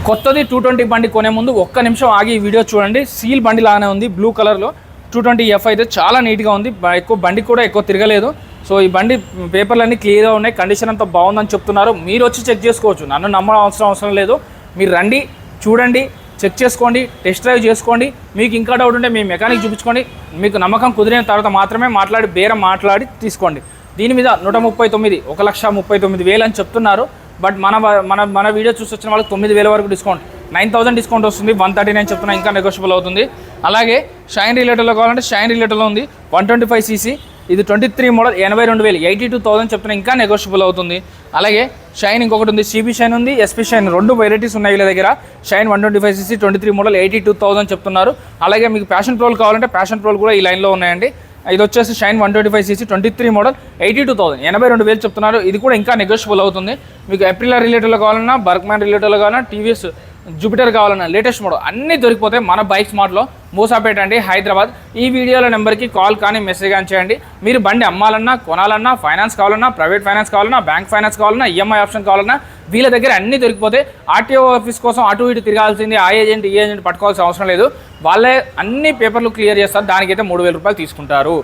కొత్తది 220 బండి కొనే ముందు ఒక్క నిమిషం ఆగి ఈ వీడియో చూడండి. సీల్ బండి లాగానే ఉంది, బ్లూ కలర్లో 220F అయితే చాలా నీట్గా ఉంది. బండి కూడా ఎక్కువ తిరగలేదు. సో ఈ బండి పేపర్లన్నీ క్లియర్గా ఉన్నాయి, కండిషన్ అంతా బాగుందని చెప్తున్నారు. మీరు వచ్చి చెక్ చేసుకోవచ్చు, నన్ను నమ్మడం అవసరం లేదు. మీరు రండి, చూడండి, చెక్ చేసుకోండి, టెస్ట్ డ్రైవ్ చేసుకోండి. మీకు ఇంకా డౌట్ ఉంటే మీ మెకానిక్ చూపించుకోండి. మీకు నమ్మకం కుదిరిన తర్వాత మాత్రమే బేరం మాట్లాడి తీసుకోండి. దీని మీద 139, 1,39,000 అని చెప్తున్నారు. బట్ మన వీడియో చూసి వచ్చిన వాళ్ళకి 9,000 వరకు డిస్కౌంట్, 9,000 డిస్కౌంట్ వస్తుంది. 139 చెప్తున్నా, ఇంకా నెగోషియబుల్ అవుతుంది. అలాగే షైన్ రిలేటర్లో కావాలంటే షైన్ రిలేటర్లో ఉంది 125cc, ఇది 23 మోడల్, 82,000, 82,000 చెప్తున్నా, ఇంకా నెగోషియబుల్ అవుతుంది. అలాగే షైన్ ఇంకొకటి ఉంది, సిబి షైన్ ఉంది, ఎస్పీ షైన్, 2 వెరైటీస్ ఉన్నాయి వీళ్ళ దగ్గర. షైన్ 125cc 23 మోడల్ 82,000 చెప్తున్నారు. అలాగే మీకు ప్యాషన్ ప్రోలు కావాలంటే ప్యాషన్ ప్రోలు కూడా ఈ లైన్లో ఉన్నాయండి. ఇది వచ్చేసి షైన్ 125cc 23 మోడల్ 82,000, 82,000 చెప్తున్నారు. ఇది కూడా ఇంకా నెగోషియబుల్ అవుతుంది. మీకు ఎప్రిలా రిలేటర్లో కావాలన్నా, బర్గ్మ్యాన్ రిలేటర్లో కావాలన్నా, టీవీఎస్ జూపిటర్ కావాలన్నా, లేటెస్ట్ మోడల్ అన్నీ దొరికిపోతాయి మన బైక్ స్మార్ట్లో. మూసాపేట అండి, హైదరాబాద్. ఈ వీడియోలో నెంబర్కి కాల్ కానీ మెసేజ్ కానీ చేయండి. మీరు బండి అమ్మాలన్నా, కొనాలన్నా, ఫైనాన్స్ కావాలన్నా, ప్రైవేట్ ఫైనాన్స్ కావాలన్నా, బ్యాంక్ ఫైనాన్స్ కావాలన్నా, ఈఎంఐ ఆప్షన్ కావాలన్నా వీళ్ళ దగ్గర అన్నీ దొరికిపోతాయి. ఆర్టీఓ ఆఫీస్ కోసం అటు ఇటు తిరగాల్సింది, ఆ ఏజెంట్ ఈ ఏజెంట్ పట్టుకోవాల్సిన అవసరం లేదు. వాళ్ళే అన్ని పేపర్లు క్లియర్ చేస్తారు. దానికైతే 3,000 రూపాయలు తీసుకుంటారు.